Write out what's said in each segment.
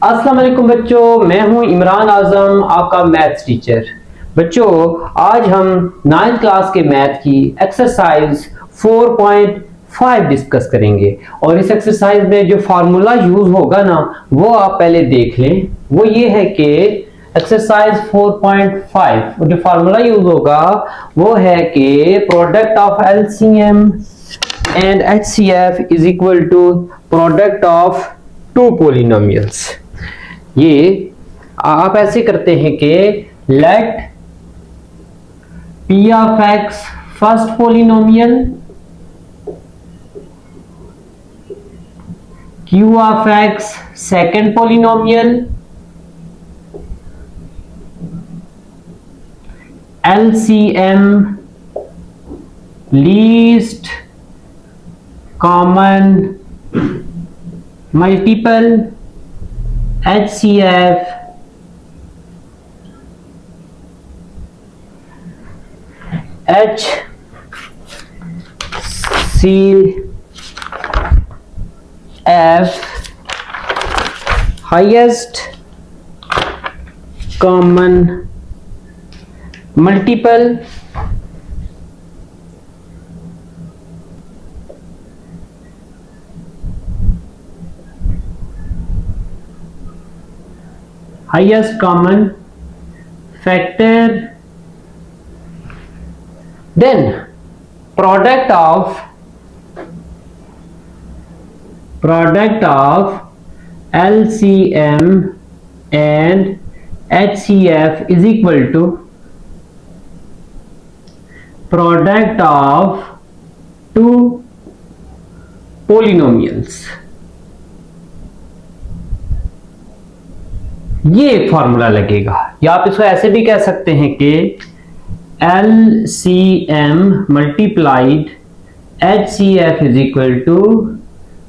अस्सलाम वालेकुम बच्चों, मैं हूं इमरान आजम, आपका मैथ्स टीचर। बच्चों, आज हम 9th क्लास के मैथ की एक्सरसाइज 4.5 डिस्कस करेंगे और इस एक्सरसाइज में जो फार्मूला यूज होगा ना वो आप पहले देख लें। वो ये है कि एक्सरसाइज 4.5 जो फार्मूला यूज होगा वो है कि product of LCM and HCF is equal to product of two polynomials. ये आप ऐसे करते हैं कि let P of X first polynomial, Q of X second polynomial, LCM least common multiple, HCF highest common multiple, highest common factor, then product of LCM and HCF is equal to product of two polynomials। ये एक formula लगेगा, या आप इसको ऐसे भी कह सकते हैं कि LCM multiplied HCF is equal to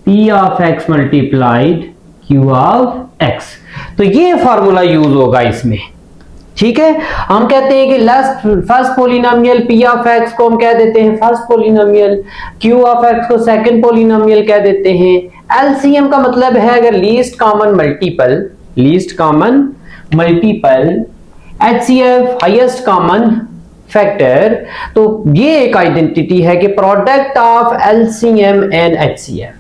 P of X multiplied Q of X। तो ये फॉर्मूला यूज होगा इसमें, ठीक है। हम कहते हैं कि first polynomial P of X को हम कह देते हैं first polynomial, Q of X को सेकंड पोलिनोमियल कह देते हैं। LCM का मतलब है अगर least common multiple, HCF highest common factor. तो ये एक आइडेंटिटी है कि product of LCM and HCF,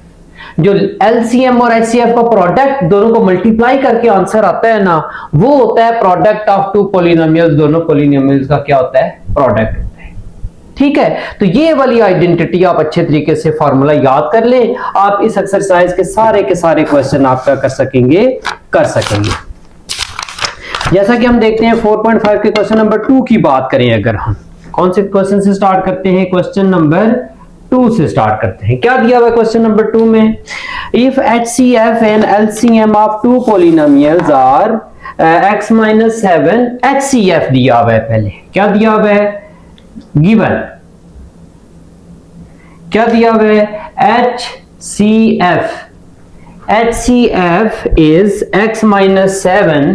जो LCM और HCF का प्रोडक्ट दोनों को मल्टीप्लाई करके आंसर आता है ना, वो होता है प्रोडक्ट ऑफ टू पोलिनोमियल्स। दोनों पोलिनोमियल्स का क्या होता है? प्रोडक्ट होता है, ठीक है। तो ये वाली आइडेंटिटी आप अच्छे तरीके से फॉर्मूला याद कर लें, आप इस एक्सरसाइज के सारे क्वेश्चन आपका कर सकेंगे। जैसा कि हम देखते हैं 4.5 के क्वेश्चन नंबर 2 की बात करें, अगर हम कौन से क्वेश्चन से स्टार्ट करते हैं? क्वेश्चन नंबर 2 से स्टार्ट करते हैं। क्या दिया हुआ है क्वेश्चन नंबर 2 में? If HCF and LCM of two polynomials are x - 7, HCF दिया हुआ है। पहले क्या दिया हुआ है? गिवन क्या दिया हुआ है? HCF is x - 7,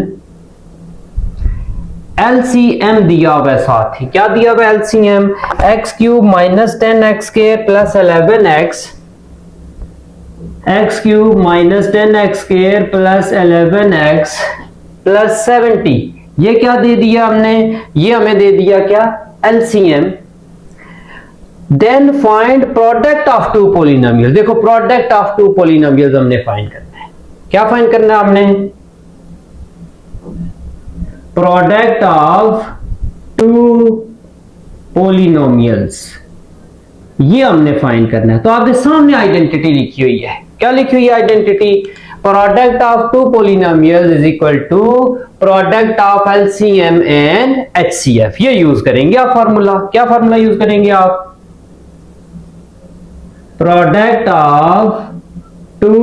LCM दिया हुआ है साथ ही। क्या दिया हुआ है LCM? x³ - 10x² + 11x, x³ - 10x² + 11x + 70। ये क्या दे दिया हमने? ये हमें दे दिया क्या? LCM। Then find product of two polynomial. देखो, प्रोडक्ट ऑफ टू पोलिनोमियल्स हमने फाइंड करना है। क्या फाइंड करना है हमने? प्रोडक्ट ऑफ टू पोलिनोमियल्स, ये हमने फाइंड करना है। तो आपके सामने आइडेंटिटी लिखी हुई है। क्या लिखी हुई है identity? Product of two polynomials is equal to product of LCM and HCF। ये यूज करेंगे आप फॉर्मूला। क्या फॉर्मूला यूज करेंगे आप? Product of two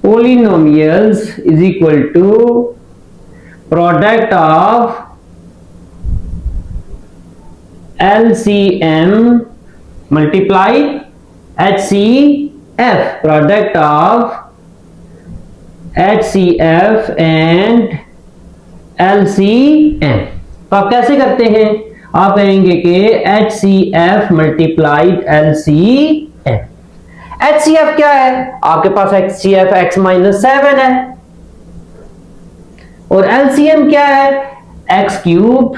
polynomials is equal to product of LCM multiplied HCF, product of HCF and LCM। तो आप कैसे करते हैं? आप कहेंगे कि HCF मल्टीप्लाइड LCM। HCF क्या है? आपके पास HCF x - 7 है, और एलसीएम क्या है, x cube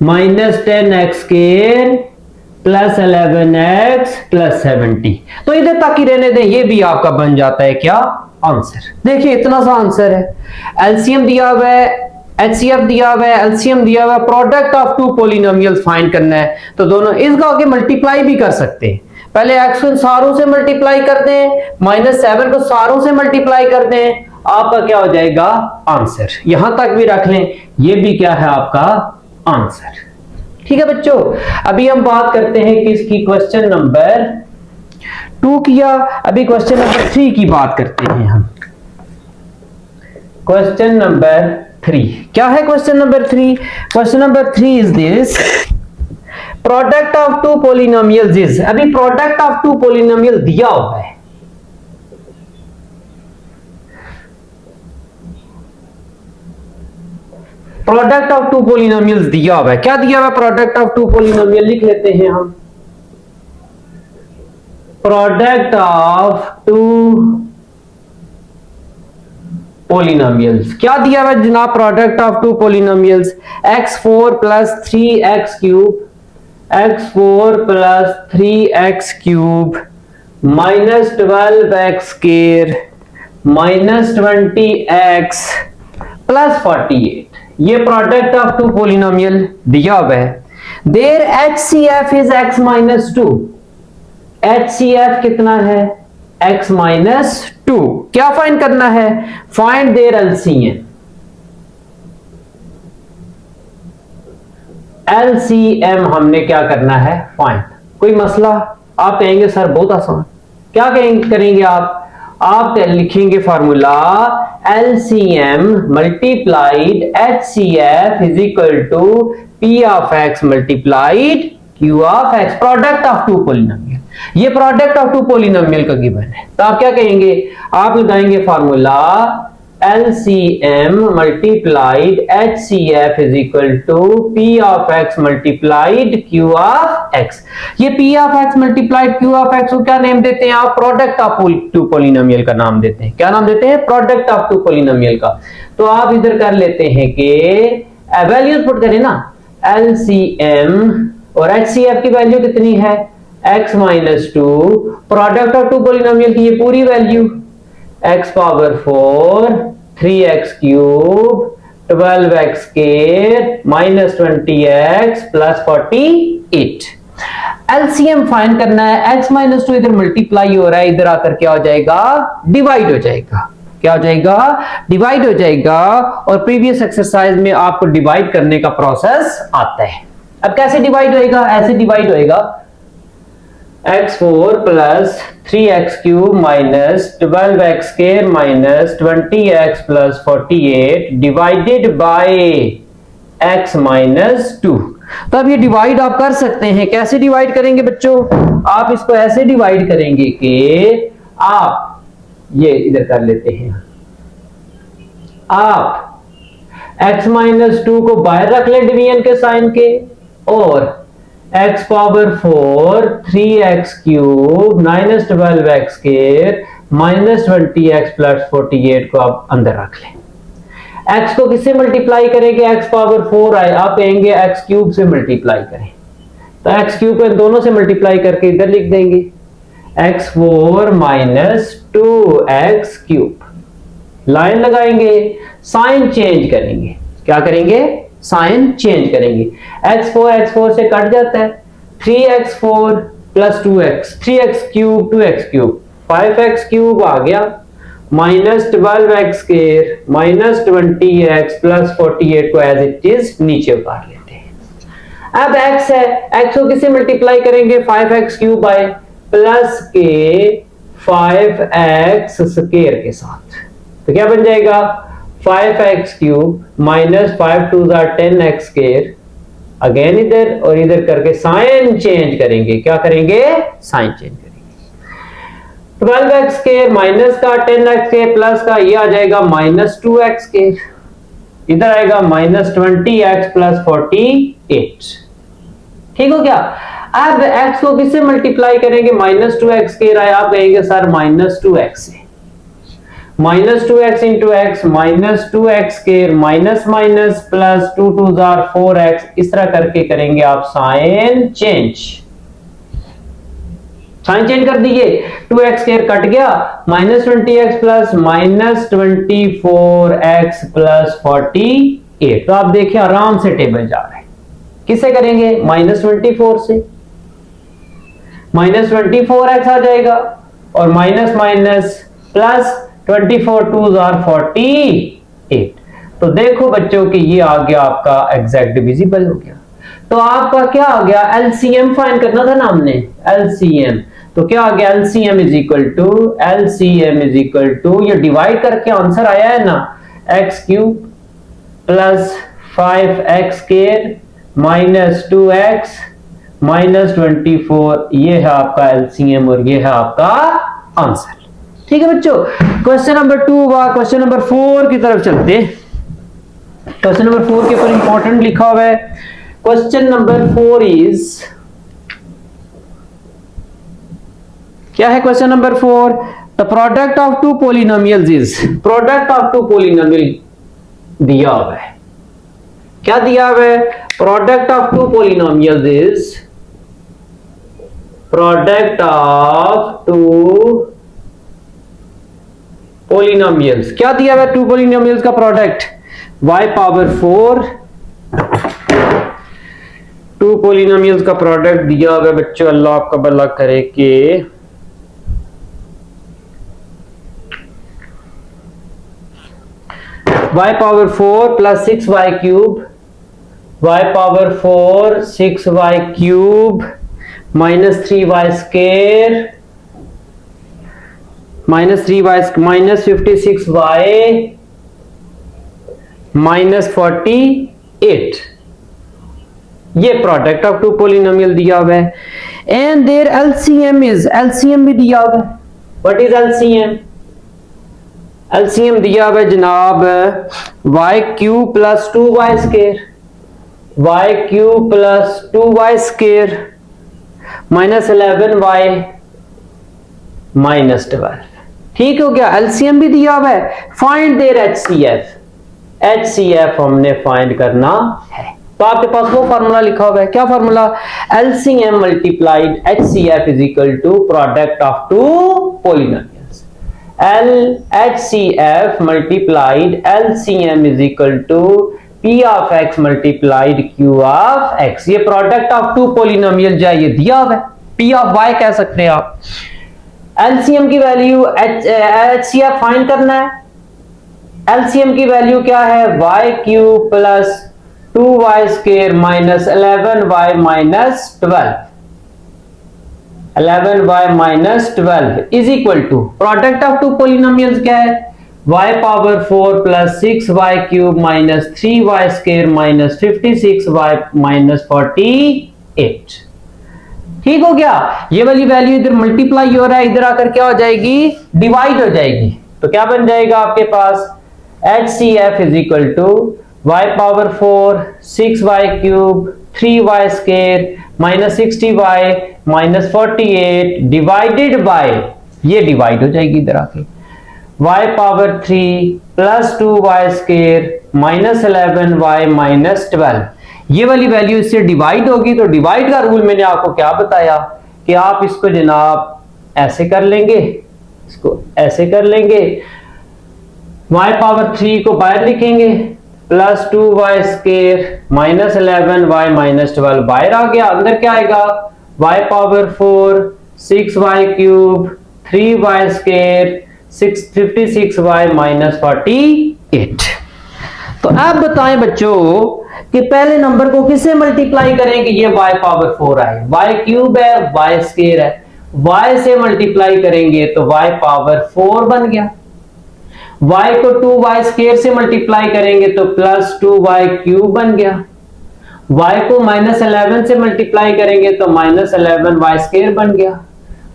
minus 10x square plus 11x plus 70। तो इधर तक ही रहने दें, ये भी आपका बन जाता है क्या, आंसर। देखिए इतना सा आंसर है। एलसीएम दिया हुआ है, एचसीएफ दिया हुआ है, एलसीएम दिया हुआ है, product of two polynomials find करना है। तो दोनों इसका आगे मल्टीप्लाई भी कर सकते हैं। पहले x को सारों से मल्टीप्लाई कर दें, -7 को सारों से मल्टीप्लाई कर दें, आपका क्या हो जाएगा, आंसर। यहां तक भी रख लें, ये भी क्या है आपका आंसर। ठीक है बच्चों, अभी हम बात करते हैं किसकी, क्वेश्चन नंबर 2 किया, अभी क्वेश्चन नंबर 3 की बात करते हैं हम। क्वेश्चन नंबर 3 क्या है, question number 3, question number 3 is this, product of two polynomials is, अभी प्रोडक्ट ऑफ टू पॉलिनोमियल दिया हुआ है, प्रोडक्ट ऑफ टू पॉलिनोमियल्स दिया हुआ है, क्या दिया हुआ है, प्रोडक्ट ऑफ टू पॉलिनोमियल लिख लेते हैं हम, प्रोडक्ट ऑफ टू पॉलिनोमियल्स क्या दिया हुआ है जनाब, product of two polynomials, x4 plus 3x cube, x4 plus 3x cube minus 12x square minus 20x plus 48, ये प्रोडक्ट ऑफ टू पॉलिनोमियल दिया हुआ है। There HCF is x minus 2, HCF कितना है, x माइनस 2, क्या फाइंड करना है, find there LCM, LCM हमने क्या करना है, फाइंड। कोई मसला, आप कहेंगे सर बहुत आसान, क्या करेंगे आप लिखेंगे formula LCM multiplied HCF is equal to P of x multiplied Q of X, product of two polynomial, ये प्रोडक्ट ऑफ टू पॉलिनोमियल का गिवन है। तो आप क्या कहेंगे, आप लगाएंगे formula LCM multiplied HCF is equal to P of x multiplied Q of x। ये P of x multiplied Q of x को क्या नेम देते हैं आप, प्रोडक्ट ऑफ टू पॉलिनोमियल का नाम देते हैं, क्या नाम देते हैं, प्रोडक्ट ऑफ टू पॉलिनोमियल का। तो आप इधर कर लेते हैं कि वैल्यूज पुट करें ना, LCM और HCF की वैल्यू कितनी है, x minus 2, product of two polynomial की ये पूरी value x power 4 3x cube 12x square minus 20x plus 48। LCM find करना है, x माइनस 2 इधर मल्टीप्लाई हो रहा है, इधर आकर क्या हो जाएगा, डिवाइड हो जाएगा, क्या हो जाएगा, डिवाइड हो जाएगा। और प्रीवियस एक्सरसाइज में आपको डिवाइड करने का प्रोसेस आता है। अब कैसे डिवाइड होएगा, ऐसे डिवाइड होएगा, x4 plus 3x cube minus 12x square minus 20x plus 48 divided by x minus 2। तो अब ये डिवाइड आप कर सकते हैं, कैसे डिवाइड करेंगे बच्चों, आप इसको ऐसे डिवाइड करेंगे कि आप ये इधर कर लेते हैं, आप x माइनस 2 को बाहर रख लें डिवीजन के साइन के, और x power 4 3x cube minus 12x square minus 20x plus 48 को आप अंदर रख लें। x को किससे मल्टीप्लाई करेंगे, x पावर 4 आए, आप कहेंगे x क्यूब से मल्टीप्लाई करें, तो x क्यूब को दोनों से मल्टीप्लाई करके इधर लिख देंगे, x4 minus 2x cube, line लगाएंगे, साइन चेंज करेंगे, क्या करेंगे, साइन चेंज करेंगे, x4 से कट जाता है, 3x4 plus 2x 3x cube 2x cube 5x cube आ गया minus 12x square minus 20x plus 48 को एज इट इज नीचे उतार लेते हैं। अब x है, x को किससे मल्टीप्लाई करेंगे, 5x क्यूब बाय प्लस के 5x स्क्वायर के साथ, तो क्या बन जाएगा 5x cube minus 5 2 10x square, again इधर और इधर करके साइन चेंज करेंगे, क्या करेंगे, साइन चेंज करेंगे, 12x स्क्वायर माइनस का 10x स्क्वायर प्लस का ये आ जाएगा माइनस 2x स्क्वायर, इधर आएगा माइनस 20x प्लस 48। ठीक हो गया। अब x को किससे मल्टीप्लाई करेंगे, माइनस 2x स्क्वायर आया, आप कहेंगे सर माइनस 2x से, minus 2x into x minus 2x square minus minus plus 2 2 jar 4x, इस तरह करके करेंगे आप साइन चेंज। साइन चेंज कर दीजिए, 2x स्क्वायर कट गया, minus 20x plus minus 24x plus 48। तो आप देखिए आराम से टेबल जा रहे हैं। किससे करेंगे? माइनस 24 से, माइनस 24x आ जाएगा और माइनस माइनस प्लस 24 2 जार 48। तो देखो बच्चों कि ये आ गया आपका एग्जैक्ट डिविजिबल हो गया। तो आपका क्या आ गया? एलसीएम फाइंड करना था ना हमने, एलसीएम। तो क्या आ गया? एलसीएम इज इक्वल टू ये डिवाइड करके आंसर आया है ना, x cube plus 5x square minus 2x minus 24, ये है आपका एलसीएम और ये है आपका आंसर। ठीक है बच्चों, क्वेश्चन नंबर 2 व क्वेश्चन नंबर 4 की तरफ चलते हैं। क्वेश्चन नंबर 4 के ऊपर इंपॉर्टेंट लिखा हुआ है। क्वेश्चन नंबर 4 इज, क्या है question number 4? The product of two polynomials is, product of two polynomial दिया हुआ है। क्या दिया हुआ है? Product of two polynomials is, product of two polynomials, क्या दिया हुआ है? टू पॉलिनोमियल्स का product y power 4, two polynomials का प्रोडक्ट दिया हुआ है बच्चों, अल्लाह आपका भला करे कि y power 4 plus 6y cube, y power 4 6y cube minus 3y square minus 3y minus 56y minus 48, ये प्रोडक्ट ऑफ टू पॉलिनोमियल दिया हुआ है। And their LCM is, LCM भी दिया हुआ है। What is LCM? एलसीएम दिया हुआ है जनाब y cube plus 2y square, y cube plus 2y square minus 11y minus 12। ठीक हो गया, एलसीएम भी दिया हुआ है। फाइंड देयर एचसीएफ, एचसीएफ हमने फाइंड करना है। तो आपके पास वो फार्मूला लिखा हुआ है। क्या formula? LCM multiplied HCF is equal to product of two polynomials. HCF multiplied LCM is equal to P of x multiplied Q of x. ये प्रोडक्ट ऑफ टू पॉलिनोमियल जो है ये दिया हुआ है, पी ऑफ वाई कह सकते हैं आप। एलसीएम की वैल्यू एचसीएफ फाइंड करना है। एलसीएम की वैल्यू क्या है? y cube plus 2y square minus 11y minus 12, 11y minus 12 is equal to product of two polynomials क्या है? y power 4 plus 6y cube minus 3y square minus 56y minus 48। ठीक हो गया, ये वाली वैल्यू इधर मल्टीप्लाई हो रहा है, इधर आकर क्या हो जाएगी? डिवाइड हो जाएगी। तो क्या बन जाएगा आपके पास? HCF is equal to y power 4 6y cube 3y square minus 60y minus 48 divided by, ये डिवाइड हो जाएगी इधर आके, y power 3 plus 2y square minus 11y minus 12। ये वाली वैल्यू इससे डिवाइड होगी। तो डिवाइड का रूल मैंने आपको क्या बताया कि आप इसको जनाब ऐसे कर लेंगे, इसको ऐसे कर लेंगे, y पावर 3 को बाहर लिखेंगे plus 2y square minus 11y minus 12 बाहर आ गया, अंदर क्या आएगा? y power 4 6y cube 3y square 56y minus 48। तो आप बताएं बच्चों कि पहले नंबर को किससे मल्टीप्लाई करें कि ये y पावर 4 आए? y क्यूब है, y स्क्वायर है, y से मल्टीप्लाई करेंगे तो y पावर 4 बन गया। y को 2y स्क्वायर से मल्टीप्लाई करेंगे तो प्लस 2y क्यूब बन गया। y को माइनस 11 से मल्टीप्लाई करेंगे तो माइनस 11y स्क्वायर बन गया।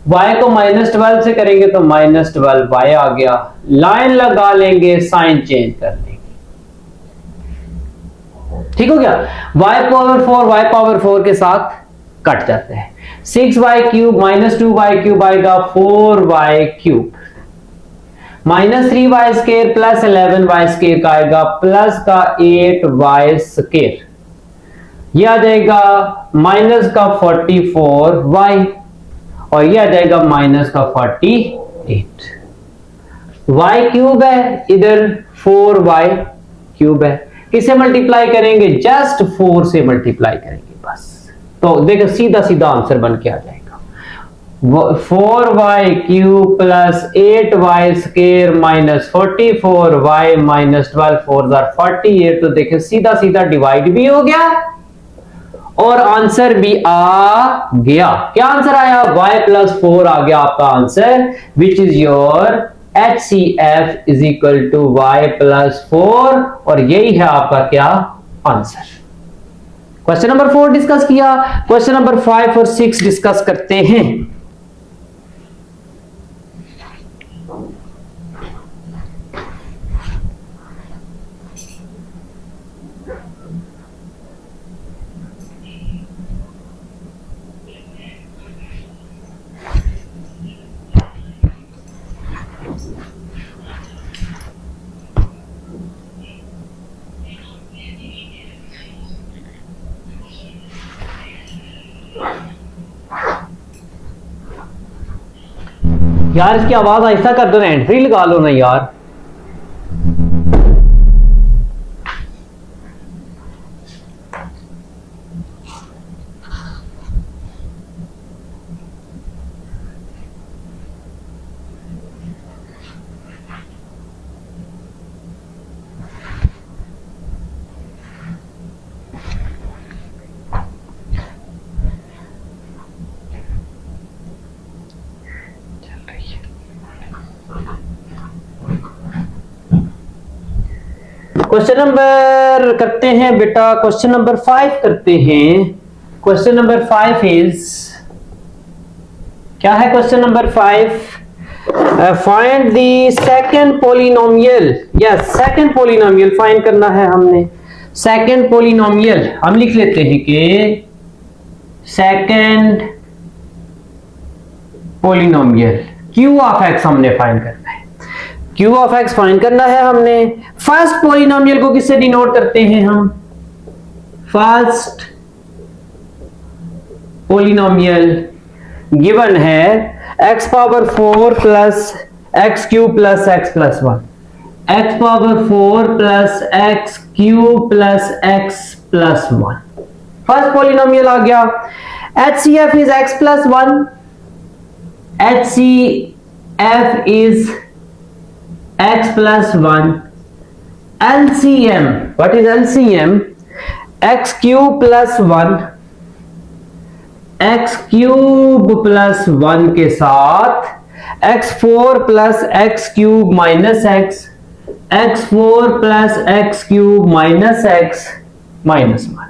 y को माइनस 12 से करेंगे तो माइनस 12y आ गया। लाइन लगा लेंगे, साइन चेंज कर लेंगे। ठीक हो गया, y पावर 4 के साथ कट जाते हैं। 6y cube minus 2y cube आएगा 4y cube. -3y² plus 11y² का आएगा प्लस का 8y², ये आ जाएगा माइनस का 44y और ये आ जाएगा माइनस का 48। y क्यूब है, इधर 4y क्यूब है, किसे मल्टीप्लाई करेंगे? जस्ट 4 से मल्टीप्लाई करेंगे बस। तो देखो सीधा सीधा आंसर बन के आ जाएगा 4y cube plus 8y² minus 44y minus 12 4 48। तो देखिए सीधा सीधा डिवाइड भी हो गया और आंसर भी आ गया। क्या आंसर आया? y+4 आ गया आपका answer, which is your HCF is equal to y+4 और यही है आपका क्या आंसर। क्वेश्चन नंबर 4 डिस्कस किया। क्वेश्चन नंबर 5 और 6 डिस्कस करते हैं। यार इसकी आवाज आहिस्ता कर दो ना, एंट्री लगा लो ना यार। क्वेश्चन नंबर करते हैं बेटा, क्वेश्चन नंबर 5 करते हैं। क्वेश्चन नंबर 5 इज, क्या है question number 5? Find the second polynomial. Yes, second polynomial find करना है हमने। सेकंड पोलिनोमियल हम लिख लेते हैं कि second polynomial q of x हमने फाइंड करना है। q ऑफ x फाइंड करना है हमने। फर्स्ट पोलिनोमियल को किससे डिनोट करते हैं हम? फर्स्ट पोलिनोमियल गिवन है x⁴ plus x³ plus x+1, x⁴ plus x³ plus x+1। First polynomial आ गया। HCF इज x+1, HCF is x+1, LCM, what is LCM? x³ plus 1, x³ plus 1 के साथ x4 plus x³ minus x, x4 plus x³ minus x minus 1,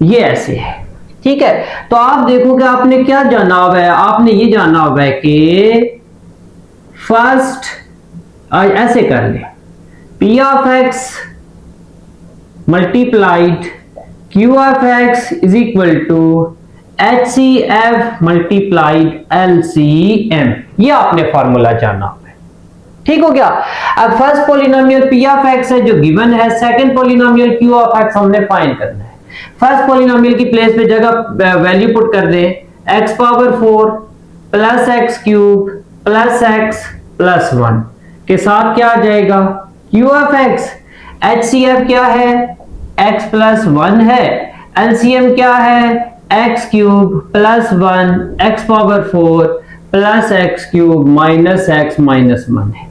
ये ऐसे है। ठीक है, तो आप देखो कि आपने क्या जाना हुआ है, आपने ये जाना हुआ है कि फर्स्ट ऐसे कर ले, P of x multiplied Q of x is equal to HCF multiplied LCM, ये आपने फॉर्मूला जाना हुआ है। ठीक हो गया। अब first polynomial P of x है जो गिवन है, second polynomial Q of x हमने फाइंड करना है। फर्स्ट पोलिनोमियल की प्लेस पे जगह वैल्यू पुट कर दे, x⁴ plus x³ plus x plus 1 के साथ क्या आ जाएगा? Q ऑफ x, HCF क्या है? x+1 है, LCM क्या है? x³ plus 1 x⁴ plus x³ minus x minus 1 है।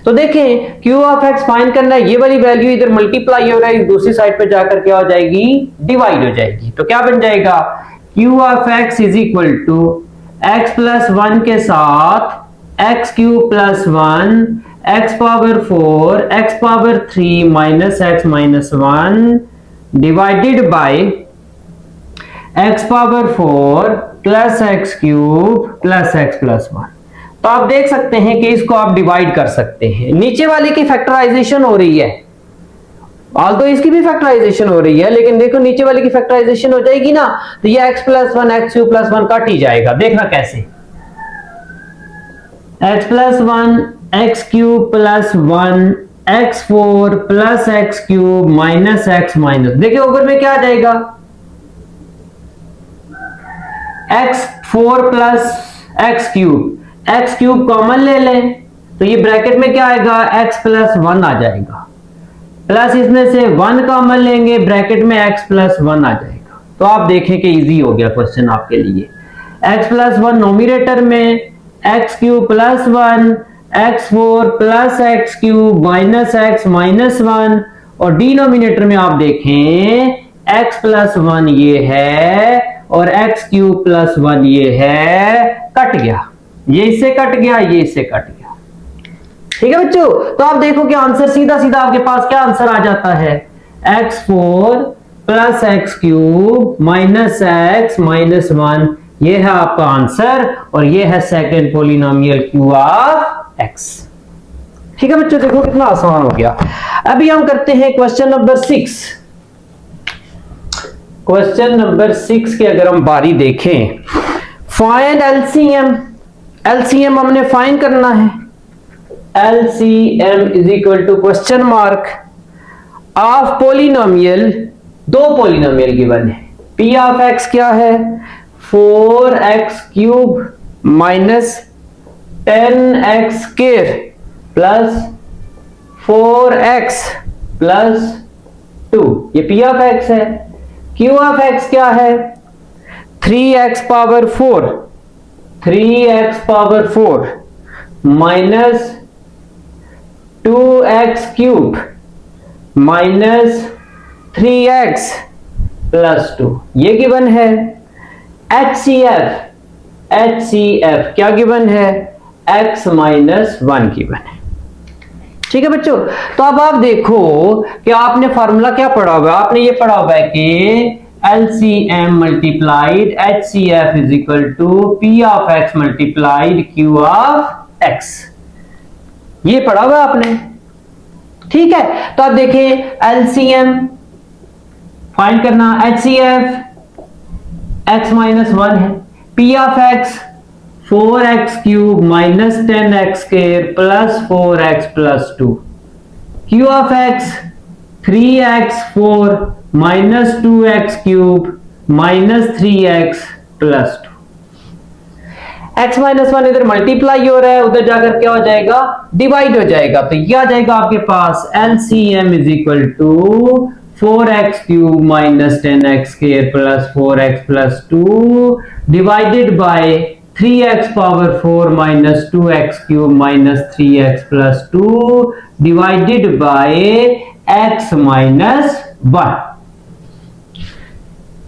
तो देखें Q ऑफ x फाइंड करना है, ये वाली वैल्यू इधर मल्टीप्लाई हो रहा है, दूसरी साइड पे जाकर क्या हो जाएगी? डिवाइड हो जाएगी। तो क्या बन जाएगा? Q of x is equal to x+1 के साथ x³ plus 1 x⁴ x⁴ minus x minus 1 divided by x⁴ plus x³ plus x plus 1। तो आप देख सकते हैं कि इसको आप डिवाइड कर सकते हैं। नीचे वाले की फैक्टराइजेशन हो रही है, ऑल्दो इसकी भी फैक्टराइजेशन हो रही है, लेकिन देखो नीचे वाले की फैक्टराइजेशन हो जाएगी ना, तो ये x+1 x³ प्लस 1 कट ही जाएगा। देखना कैसे, x+1 x cube plus 1 x4 plus x cube minus x minus, देखिए ऊपर में क्या आ जाएगा, x4 plus x cube common ले लें तो ये ब्रैकेट में क्या आएगा, x प्लस 1 आ जाएगा, प्लस इसमें से 1 कॉमन लेंगे, ब्रैकेट में x प्लस 1 आ जाएगा। तो आप देखें कि इजी हो गया क्वेश्चन आपके लिए। x प्लस 1 नोमिनेटर में x cube plus 1 x4 plus x cube minus x minus 1, और डिनोमिनेटर में आप देखें x प्लस 1 ये है और एक्स क्यूब प्लस 1 ये है, कट गया, ये इससे कट गया, ये इससे कट गया। ठीक है बच्चों, तो आप देखो कि आंसर सीधा सीधा आपके पास क्या आंसर आ जाता है, x4 plus x cube minus x minus 1, ये है आपका आंसर, और ये है second polynomial q of x। ठीक है बच्चों, देखो कितना आसान हो गया। अभी हम करते हैं क्वेश्चन नंबर 6। क्वेश्चन नंबर 6 की अगर हम बारी देखें, फाइंड एलसीएम, एलसीएम हमने फाइंड करना है, LCM is equal to question mark of polynomial, दो पॉलिनोमियल गिवन है, P ऑफ x क्या है, 4x cube minus 10x square plus 4x plus 2, ये P ऑफ x है। Q ऑफ x क्या है, 3x power 4, 3x power 4 minus 2x cube minus 3x plus 2, ये given है। HCF, HCF क्या गिवन है, x माइनस 1 गिवन है। ठीक है बच्चों, तो अब आप देखो कि आपने फॉर्मूला क्या पढ़ा हुआ है, आपने ये पढ़ा हुआ है कि LCM multiplied HCF is equal to P of x multiplied Q of x, ये पढ़ा हुआ आपने। ठीक है, तो आप देखें LCM फाइंड करना, HCF x माइनस 1 है, P of x 4x cube minus 10x square plus 4x plus 2, Q of x 3x4 minus 2x cube minus 3x plus 2, x minus 1 इधर मल्टीप्लाई हो रहा है, उधर जाकर क्या हो जाएगा, डिवाइड हो जाएगा, तो यह आ जाएगा आपके पास LCM is equal to 4x cube minus 10x square plus 4x plus 2 divided by 3x power 4 minus 2x cube minus 3x plus 2 divided by x minus 1।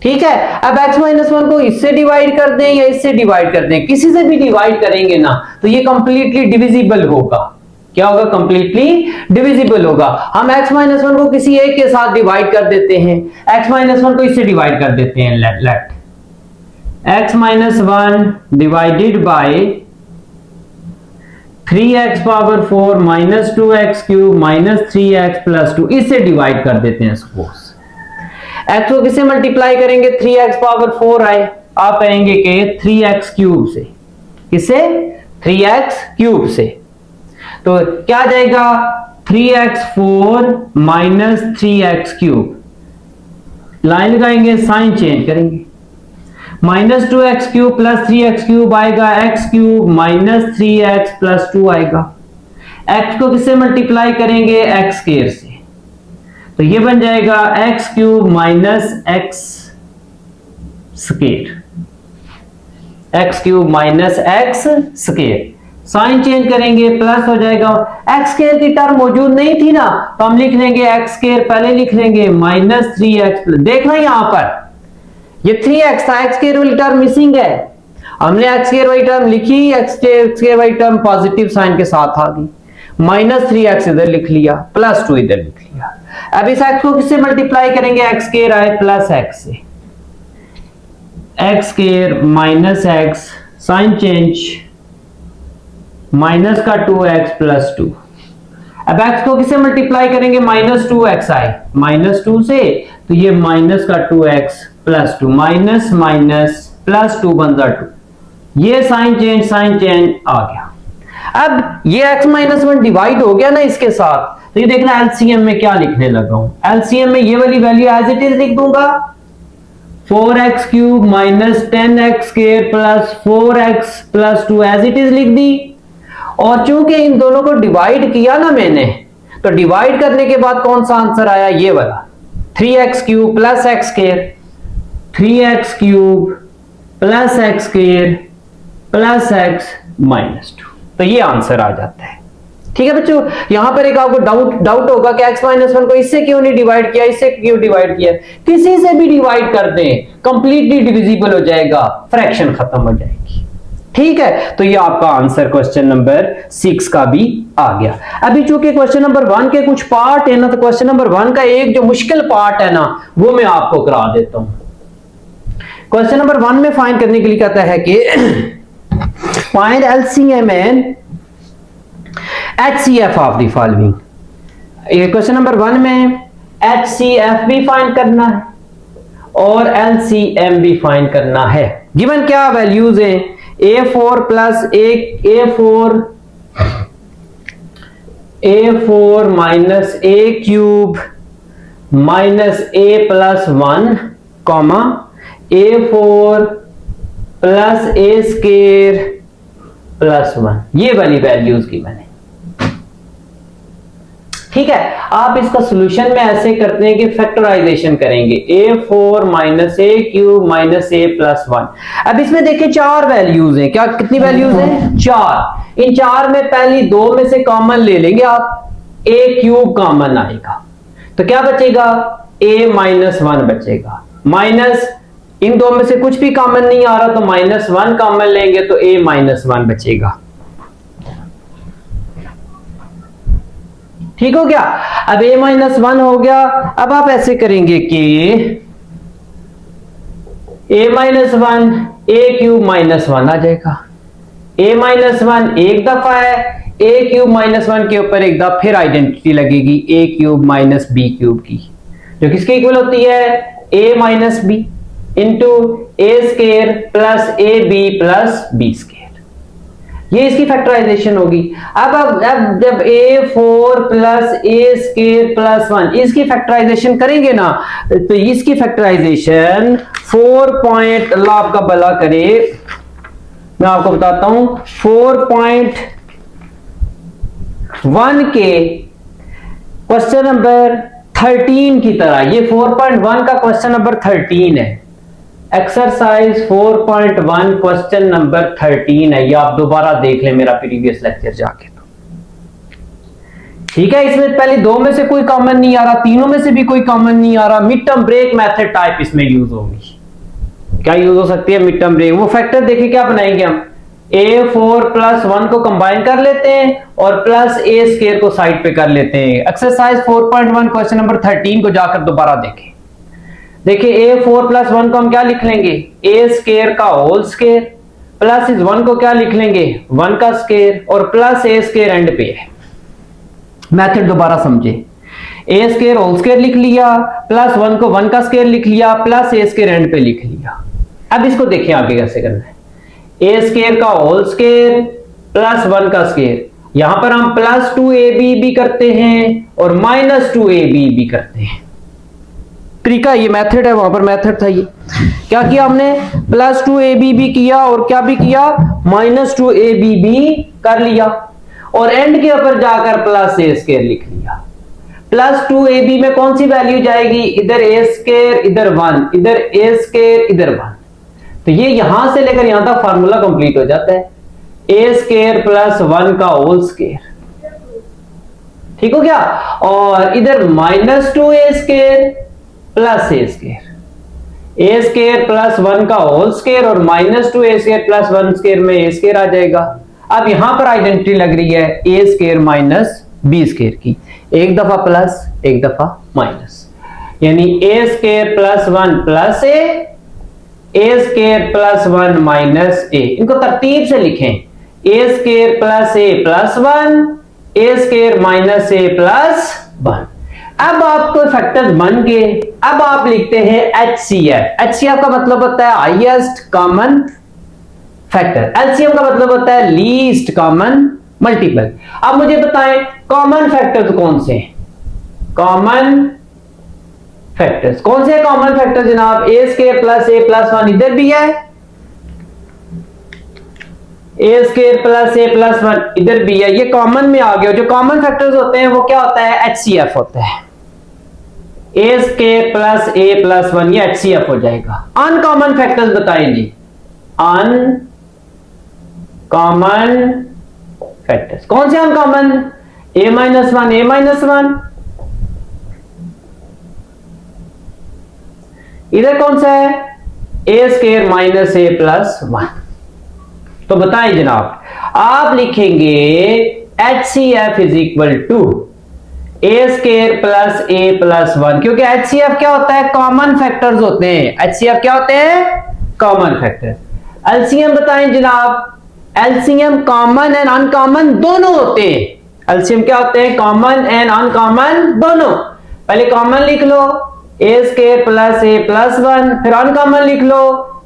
ठीक है, अब x माइनस 1 को इससे डिवाइड कर दें या इससे डिवाइड कर दें, किसी से भी डिवाइड करेंगे ना तो ये कंप्लीटली डिविजिबल होगा। क्या होगा, कंप्लीटली डिविजिबल होगा। हम x माइनस 1 को किसी एक के साथ डिवाइड कर देते हैं, x माइनस 1 को इससे डिवाइड कर देते हैं, let x minus 1 divided by 3x power 4 minus 2x cube minus 3x plus 2, इससे डिवाइड कर देते हैं। सपोज x को किससे मल्टीप्लाई करेंगे, 3x पावर 4 आए, आप कहेंगे कि 3x क्यूब से, किससे, 3x क्यूब से, तो क्या आ जाएगा 3x4 minus 3x cube, line लगाएंगे, साइन चेंज करेंगे, minus 2x cube plus 3x cube आएगा, x cube minus 3x plus 2 आएगा, x को किससे मल्टीप्लाई करेंगे, x स्क्वायर से, तो ये बन जाएगा x cube minus x square, x cube minus x square, sign change करेंगे, प्लस हो जाएगा, x स्क्वायर की टर्म मौजूद नहीं थी ना, तो हम लिख लेंगे x स्क्वायर, पहले लिख लेंगे माइनस 3x, देखना यहां पर ये 3x था, x स्क्वायर वाली टर्म मिसिंग है, हमने x स्क्वायर वाली टर्म लिखी, x स्क्वायर वाली टर्म पॉजिटिव साइन के साथ आ गई, माइनस 3x इधर लिख लिया, प्लस 2 इधर लिख लिया। अब इस x को किससे मल्टीप्लाई करेंगे, x स्क्वायर आए प्लस x से, x square minus x, sign change, minus का 2x प्लस 2, अब x को किससे मल्टीप्लाई करेंगे, माइनस 2x आए, माइनस 2 से, तो ये माइनस का 2x plus 2, minus minus plus 2 बनता 2, ये साइन चेंज आ गया। अब ये x माइनस वन डिवाइड हो गया ना इसके साथ, तो ये देखना एलसीएम में क्या लिखने लगा हूं। एलसीएम में ये वाली वैल्यू एज इट इज लिख दूंगा, 4x cube minus 10x square plus 4x plus 2 as it is लिख दी। और चूंकि इन दोनों को डिवाइड किया ना मैंने, तो डिवाइड करने के बाद कौन सा आंसर आया, ये वाला 3x cube plus x square, 3x cube plus x square plus x minus 2, तो ये आंसर आ जाता है। ठीक है बच्चों, यहां पर एक आपको डाउट होगा कि x माइनस वन को इससे क्यों नहीं डिवाइड किया, इससे क्यों डिवाइड किया। किसी से भी डिवाइड कर दें कंप्लीटली डिविजिबल हो जाएगा, फ्रैक्शन खत्म हो जाएगी। ठीक है, तो ये आपका आंसर क्वेश्चन नंबर 6 का भी आ गया। अभी चूंकि क्वेश्चन नंबर 1 के कुछ पार्ट है ना, तो क्वेश्चन नंबर 1 का एक जो मुश्किल पार्ट है ना, वो मैं आपको करा देता हूं। क्वेश्चन नंबर 1 में फाइंड करने के लिए कहता है कि find LCM and HCF of the following. ये क्वेश्चन नंबर 1 में HCF भी फाइंड करना है और LCM भी फाइंड करना है। गिवन क्या वैल्यूज हैं, A4 plus A4 minus A cube minus A plus 1 comma A4 plus A square plus 1, ये वाली वैल्यूज की मैंने। ठीक है, आप इसका सॉल्यूशन में ऐसे करते हैं कि फैक्टराइजेशन करेंगे, A4 minus A cube minus A plus 1। अब इसमें देखिए 4 वैल्यूज हैं, क्या कितनी वैल्यूज हैं, 4। इन 4 में पहली 2 में से कॉमन ले लेंगे आप, A क्यूब कॉमन आएगा, तो क्या बचेगा, A माइनस 1 बचेगा, माइनस इन 2 में से कुछ भी कॉमन नहीं आ रहा तो माइनस 1 कॉमन लेंगे तो A माइनस 1 बचेगा। ठीक हो गया, अब A माइनस 1 हो गया। अब आप ऐसे करेंगे कि A minus 1 A cube minus 1 आ जाएगा। A माइनस 1 एक दफा है, A क्यूब माइनस 1 के ऊपर एक दफा फिर आइडेंटिटी लगेगी A cube minus B cube की, जो किसके इक्वल होती है, A minus B into A square plus AB plus B square. ये इसकी फैक्टराइजेशन होगी। अब जब A4 plus A square plus 1 इसकी फैक्टराइजेशन करेंगे ना, तो इसकी फैक्टराइजेशन 4 पॉइंट, अल्लाह आपका भला करे, मैं आपको बताता हूं, 4.1 के क्वेश्चन नंबर 13 की तरह, ये 4.1 का क्वेश्चन नंबर 13 है, एक्सरसाइज 4.1 क्वेश्चन नंबर 13 है। ये आप दोबारा देख लें मेरा प्रीवियस लेक्चर जाके, तो ठीक है। इसमें पहले 2 में से कोई कॉमन नहीं आ रहा, तीनों में से भी कोई कॉमन नहीं आ रहा, mid term break method type इसमें यूज होगी। क्या यूज हो सकती है, मिड टर्म ब्रेक। वो फैक्टर देखिए क्या बनाएंगे हम, A4 प्लस 1 को कंबाइन कर लेते हैं और प्लस A स्क्वायर को साइड पे कर लेते हैं। एक्सरसाइज 4.1 क्वेश्चन नंबर 13 को जाकर दोबारा देखें। देखिए A4 प्लस 1 को हम क्या लिख लेंगे, A स्क्वायर का होल स्क्वायर, प्लस इस 1 को क्या लिख लेंगे, 1 का स्क्वायर, और प्लस A स्क्वायर एंड पे है। मेथड दोबारा समझे, A स्क्वायर होल स्क्वायर लिख लिया, प्लस 1 को 1 का स्क्वायर लिख लिया, प्लस A स्क्वायर एंड पे लिख लिया। अब इसको देखिए आगे कैसे करना है, A स्क्वायर का होल स्क्वायर प्लस 1 का स्क्वायर, यहां पर हम प्लस 2AB भी करते हैं और माइनस 2AB भी करते हैं। तरीका ये मेथड है, वहां पर मेथड था। ये क्या किया हमने, प्लस 2AB भी किया और क्या भी किया, माइनस 2AB भी कर लिया, और एंड के ऊपर जाकर प्लस A स्क्वायर लिख लिया। प्लस 2AB में कौन सी वैल्यू जाएगी, इधर A स्क्वायर इधर 1, इधर A स्क्वायर इधर 1, तो ये यहां से लेकर यहां तक फार्मूला कंप्लीट हो जाता है, A स्क्वायर प्लस 1 का होल स्क्वायर। ठीक हो गया, और इधर minus 2A square plus A square, A square plus 1 का होल स्क्वायर और minus 2A square plus 1 square में A स्क्वायर आ जाएगा। अब यहां पर आइडेंटिटी लग रही है A square minus B square की, एक दफा प्लस एक दफा माइनस, यानी A square plus 1 plus A square plus 1 minus A। इनको तरतीब से लिखें, A square plus A plus 1, A square minus A plus 1। अब आपको फैक्टर्स बन गए। अब आप लिखते हैं HCF। HCF का मतलब होता है हाईएस्ट कॉमन फैक्टर, LCM का मतलब होता है लीस्ट कॉमन मल्टीपल। अब मुझे बताएं कॉमन फैक्टर्स कौन से हैं? कॉमन फैक्टर्स कौन से कॉमन फैक्टर जनाब? ए square plus a plus one इधर भी है, a square plus a plus one इधर भी है, ये कॉमन में आ गया। जो कॉमन फैक्टर्स होते हैं वो क्या होता है? HCF होता है। A square plus a plus one ये HCF हो जाएगा। अनकॉमन फैक्टर्स बताएं जी, अनकॉमन फैक्टर्स कौन से uncommon? A minus one, a minus one, इधर कौन सा है? A square minus a plus one. तो बताएं जनाब, आप लिखेंगे HCF is equal to a square plus a plus one, क्योंकि HCF क्या होता है? कॉमन फैक्टर्स होते हैं। HCF क्या होते हैं? Common factors. एलसीएम बताएं जनाब, एलसीएम कॉमन एंड अनकॉमन दोनों होते हैं। एलसीएम क्या होते हैं? कॉमन एंड अनकॉमन दोनों। पहले कॉमन लिख लो ए square plus a plus one, फिर अनकॉमन लिख लो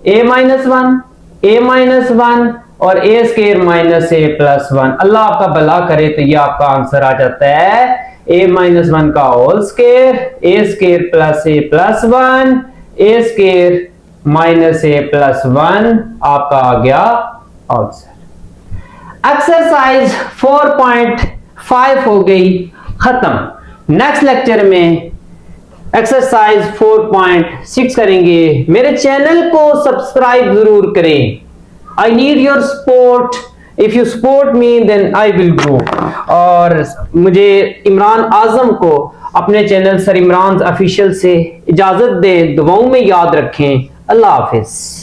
ए minus one, a minus one और ए square minus a plus one. अल्लाह आपका भला करे तो ये आपका आंसर आ जाता है ए माइनस वन का whole square, A square plus a plus one, A square minus a plus one आपका आ गया आंसर। एक्सरसाइज 4.5 हो गई खत्म। नेक्स्ट लेक्चर में एक्सरसाइज 4.6 करेंगे। मेरे चैनल को सब्सक्राइब जरूर करें। I need your support, if you support me then I will grow. और मुझे इमरान आजम को अपने चैनल सर इमरान ऑफिशियल से इजाजत दें। दुआओं में याद रखें। अल्लाह हाफिज।